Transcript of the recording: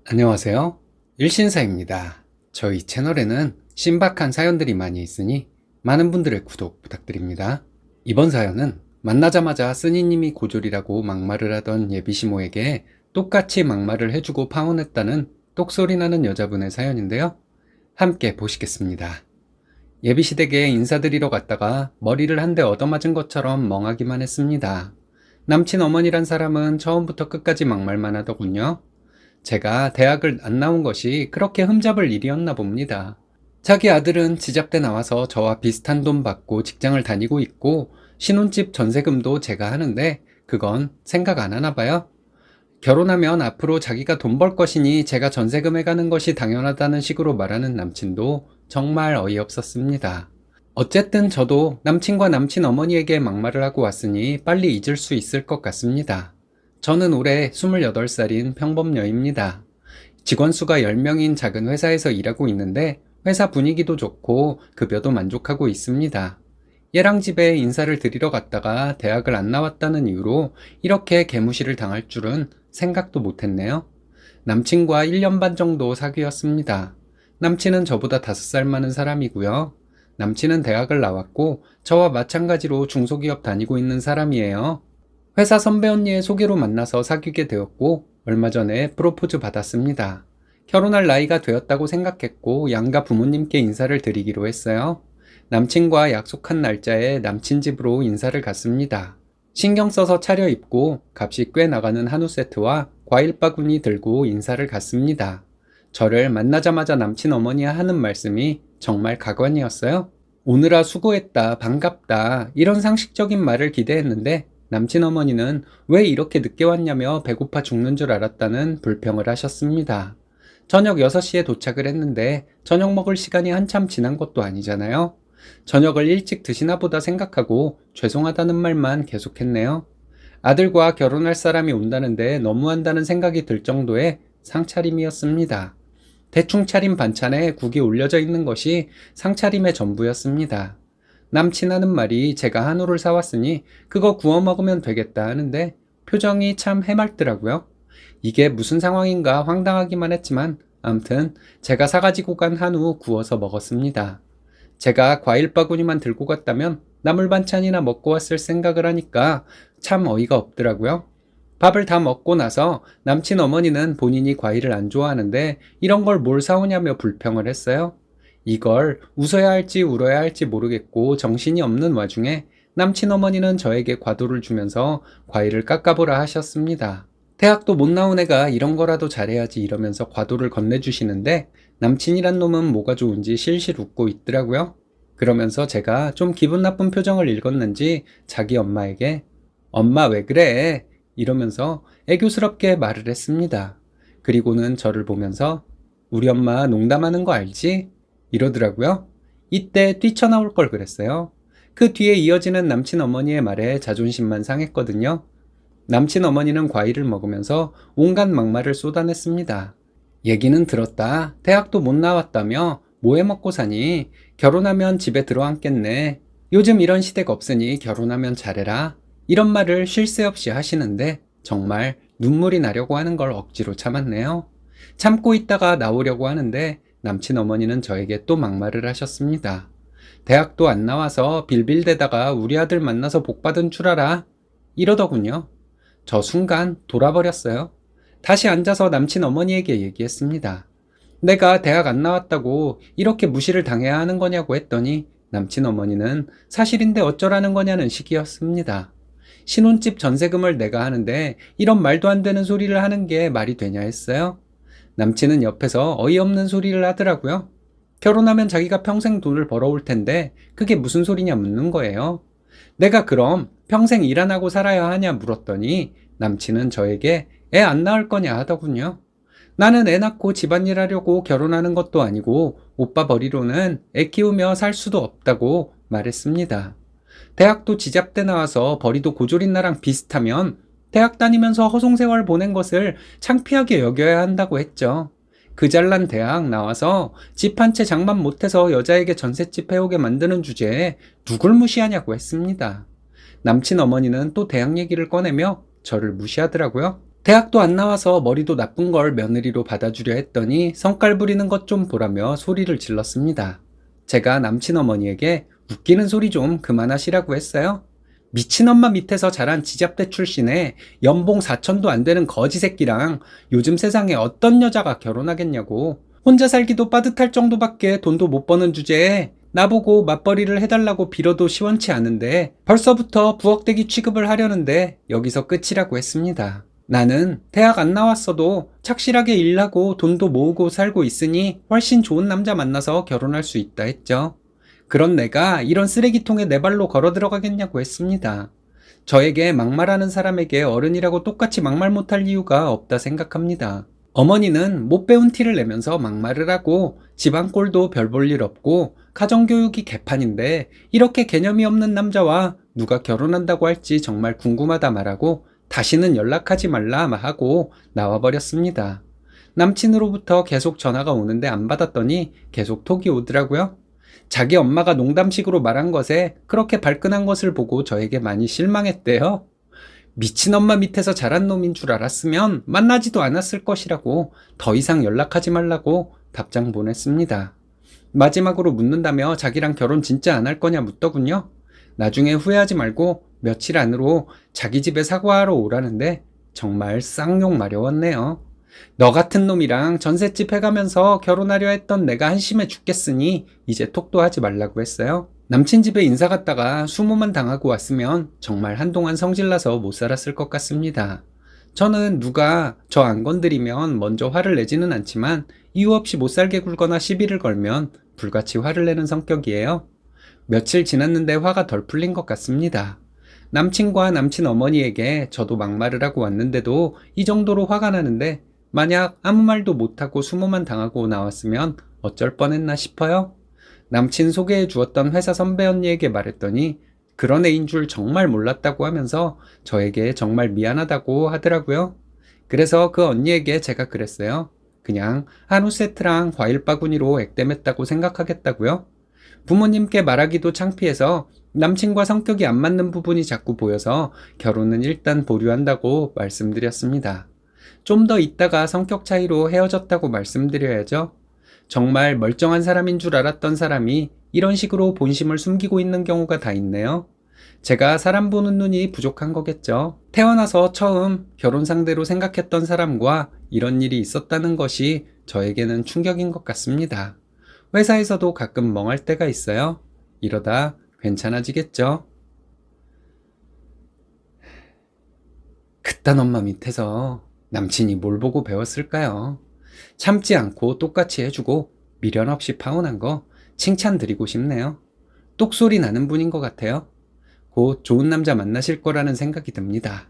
안녕하세요. 일신사입니다. 저희 채널에는 신박한 사연들이 많이 있으니 많은 분들의 구독 부탁드립니다. 이번 사연은 만나자마자 쓰니님이 고졸이라고 막말을 하던 예비시모에게 똑같이 막말을 해주고 파혼했다는 똑소리 나는 여자분의 사연인데요. 함께 보시겠습니다. 예비시댁에 인사드리러 갔다가 머리를 한 대 얻어맞은 것처럼 멍하기만 했습니다. 남친 어머니란 사람은 처음부터 끝까지 막말만 하더군요. 제가 대학을 안 나온 것이 그렇게 흠잡을 일이었나 봅니다. 자기 아들은 지잡대 나와서 저와 비슷한 돈 받고 직장을 다니고 있고 신혼집 전세금도 제가 하는데 그건 생각 안 하나 봐요. 결혼하면 앞으로 자기가 돈 벌 것이니 제가 전세금 해가는 것이 당연하다는 식으로 말하는 남친도 정말 어이없었습니다. 어쨌든 저도 남친과 남친 어머니에게 막말을 하고 왔으니 빨리 잊을 수 있을 것 같습니다. 저는 올해 28살인 평범녀입니다. 직원 수가 10명인 작은 회사에서 일하고 있는데 회사 분위기도 좋고 급여도 만족하고 있습니다. 얘랑 집에 인사를 드리러 갔다가 대학을 안 나왔다는 이유로 이렇게 개무시를 당할 줄은 생각도 못했네요. 남친과 1년 반 정도 사귀었습니다. 남친은 저보다 5살 많은 사람이고요. 남친은 대학을 나왔고 저와 마찬가지로 중소기업 다니고 있는 사람이에요. 회사 선배 언니의 소개로 만나서 사귀게 되었고 얼마 전에 프로포즈 받았습니다. 결혼할 나이가 되었다고 생각했고 양가 부모님께 인사를 드리기로 했어요. 남친과 약속한 날짜에 남친 집으로 인사를 갔습니다. 신경 써서 차려입고 값이 꽤 나가는 한우 세트와 과일 바구니 들고 인사를 갔습니다. 저를 만나자마자 남친 어머니가 하는 말씀이 정말 가관이었어요. 오느라 수고했다, 반갑다 이런 상식적인 말을 기대했는데 남친 어머니는 왜 이렇게 늦게 왔냐며 배고파 죽는 줄 알았다는 불평을 하셨습니다. 저녁 6시에 도착을 했는데 저녁 먹을 시간이 한참 지난 것도 아니잖아요. 저녁을 일찍 드시나 보다 생각하고 죄송하다는 말만 계속했네요. 아들과 결혼할 사람이 온다는데 너무한다는 생각이 들 정도의 상차림이었습니다. 대충 차린 반찬에 국이 올려져 있는 것이 상차림의 전부였습니다. 남친 하는 말이 제가 한우를 사왔으니 그거 구워 먹으면 되겠다 하는데 표정이 참 해맑더라고요. 이게 무슨 상황인가 황당하기만 했지만 암튼 제가 사가지고 간 한우 구워서 먹었습니다. 제가 과일 바구니만 들고 갔다면 나물 반찬이나 먹고 왔을 생각을 하니까 참 어이가 없더라고요. 밥을 다 먹고 나서 남친 어머니는 본인이 과일을 안 좋아하는데 이런 걸 뭘 사오냐며 불평을 했어요. 이걸 웃어야 할지 울어야 할지 모르겠고 정신이 없는 와중에 남친 어머니는 저에게 과도를 주면서 과일을 깎아보라 하셨습니다. 대학도 못 나온 애가 이런 거라도 잘해야지 이러면서 과도를 건네주시는데 남친이란 놈은 뭐가 좋은지 실실 웃고 있더라고요. 그러면서 제가 좀 기분 나쁜 표정을 읽었는지 자기 엄마에게 엄마 왜 그래? 이러면서 애교스럽게 말을 했습니다. 그리고는 저를 보면서 우리 엄마 농담하는 거 알지? 이러더라고요. 이때 뛰쳐나올 걸 그랬어요. 그 뒤에 이어지는 남친 어머니의 말에 자존심만 상했거든요. 남친 어머니는 과일을 먹으면서 온갖 막말을 쏟아냈습니다. 얘기는 들었다. 대학도 못 나왔다며 뭐 해 먹고 사니? 결혼하면 집에 들어앉겠네. 요즘 이런 시댁 없으니 결혼하면 잘해라. 이런 말을 쉴 새 없이 하시는데 정말 눈물이 나려고 하는 걸 억지로 참았네요. 참고 있다가 나오려고 하는데 남친 어머니는 저에게 또 막말을 하셨습니다. 대학도 안 나와서 빌빌대다가 우리 아들 만나서 복 받은 줄 알아. 이러더군요. 저 순간 돌아버렸어요. 다시 앉아서 남친 어머니에게 얘기했습니다. 내가 대학 안 나왔다고 이렇게 무시를 당해야 하는 거냐고 했더니 남친 어머니는 사실인데 어쩌라는 거냐는 식이었습니다. 신혼집 전세금을 내가 하는데 이런 말도 안 되는 소리를 하는 게 말이 되냐 했어요. 남친은 옆에서 어이없는 소리를 하더라고요. 결혼하면 자기가 평생 돈을 벌어올 텐데 그게 무슨 소리냐 묻는 거예요. 내가 그럼 평생 일 안 하고 살아야 하냐 물었더니 남친은 저에게 애 안 낳을 거냐 하더군요. 나는 애 낳고 집안일 하려고 결혼하는 것도 아니고 오빠 벌이로는 애 키우며 살 수도 없다고 말했습니다. 대학도 지잡대 나와서 벌이도 고졸인 나랑 비슷하면 대학 다니면서 허송세월 보낸 것을 창피하게 여겨야 한다고 했죠. 그 잘난 대학 나와서 집 한 채 장만 못해서 여자에게 전셋집 해오게 만드는 주제에 누굴 무시하냐고 했습니다. 남친 어머니는 또 대학 얘기를 꺼내며 저를 무시하더라고요. 대학도 안 나와서 머리도 나쁜 걸 며느리로 받아주려 했더니 성깔 부리는 것 좀 보라며 소리를 질렀습니다. 제가 남친 어머니에게 웃기는 소리 좀 그만하시라고 했어요. 미친 엄마 밑에서 자란 지잡대 출신에 연봉 4천도 안 되는 거지 새끼랑 요즘 세상에 어떤 여자가 결혼하겠냐고. 혼자 살기도 빠듯할 정도밖에 돈도 못 버는 주제에 나보고 맞벌이를 해달라고 빌어도 시원치 않은데 벌써부터 부엌대기 취급을 하려는데 여기서 끝이라고 했습니다. 나는 대학 안 나왔어도 착실하게 일하고 돈도 모으고 살고 있으니 훨씬 좋은 남자 만나서 결혼할 수 있다 했죠. 그런 내가 이런 쓰레기통에 내 발로 걸어 들어가겠냐고 했습니다. 저에게 막말하는 사람에게 어른이라고 똑같이 막말 못할 이유가 없다 생각합니다. 어머니는 못 배운 티를 내면서 막말을 하고 집안 꼴도 별 볼 일 없고 가정교육이 개판인데 이렇게 개념이 없는 남자와 누가 결혼한다고 할지 정말 궁금하다 말하고 다시는 연락하지 말라 하고 나와버렸습니다. 남친으로부터 계속 전화가 오는데 안 받았더니 계속 톡이 오더라고요. 자기 엄마가 농담식으로 말한 것에 그렇게 발끈한 것을 보고 저에게 많이 실망했대요. 미친 엄마 밑에서 자란 놈인 줄 알았으면 만나지도 않았을 것이라고 더 이상 연락하지 말라고 답장 보냈습니다. 마지막으로 묻는다며 자기랑 결혼 진짜 안 할 거냐 묻더군요. 나중에 후회하지 말고 며칠 안으로 자기 집에 사과하러 오라는데 정말 쌍욕 마려웠네요. 너 같은 놈이랑 전셋집 해가면서 결혼하려 했던 내가 한심해 죽겠으니 이제 톡도 하지 말라고 했어요. 남친 집에 인사 갔다가 수모만 당하고 왔으면 정말 한동안 성질나서 못 살았을 것 같습니다. 저는 누가 저 안 건드리면 먼저 화를 내지는 않지만 이유 없이 못 살게 굴거나 시비를 걸면 불같이 화를 내는 성격이에요. 며칠 지났는데 화가 덜 풀린 것 같습니다. 남친과 남친 어머니에게 저도 막말을 하고 왔는데도 이 정도로 화가 나는데 만약 아무 말도 못하고 수모만 당하고 나왔으면 어쩔 뻔했나 싶어요. 남친 소개해 주었던 회사 선배 언니에게 말했더니 그런 애인 줄 정말 몰랐다고 하면서 저에게 정말 미안하다고 하더라고요. 그래서 그 언니에게 제가 그랬어요. 그냥 한우 세트랑 과일 바구니로 액땜했다고 생각하겠다고요. 부모님께 말하기도 창피해서 남친과 성격이 안 맞는 부분이 자꾸 보여서 결혼은 일단 보류한다고 말씀드렸습니다. 좀 더 있다가 성격 차이로 헤어졌다고 말씀드려야죠. 정말 멀쩡한 사람인 줄 알았던 사람이 이런 식으로 본심을 숨기고 있는 경우가 다 있네요. 제가 사람 보는 눈이 부족한 거겠죠. 태어나서 처음 결혼 상대로 생각했던 사람과 이런 일이 있었다는 것이 저에게는 충격인 것 같습니다. 회사에서도 가끔 멍할 때가 있어요. 이러다 괜찮아지겠죠. 그딴 엄마 밑에서 남친이 뭘 보고 배웠을까요? 참지 않고 똑같이 해주고 미련 없이 파혼한 거 칭찬드리고 싶네요. 똑소리 나는 분인 것 같아요. 곧 좋은 남자 만나실 거라는 생각이 듭니다.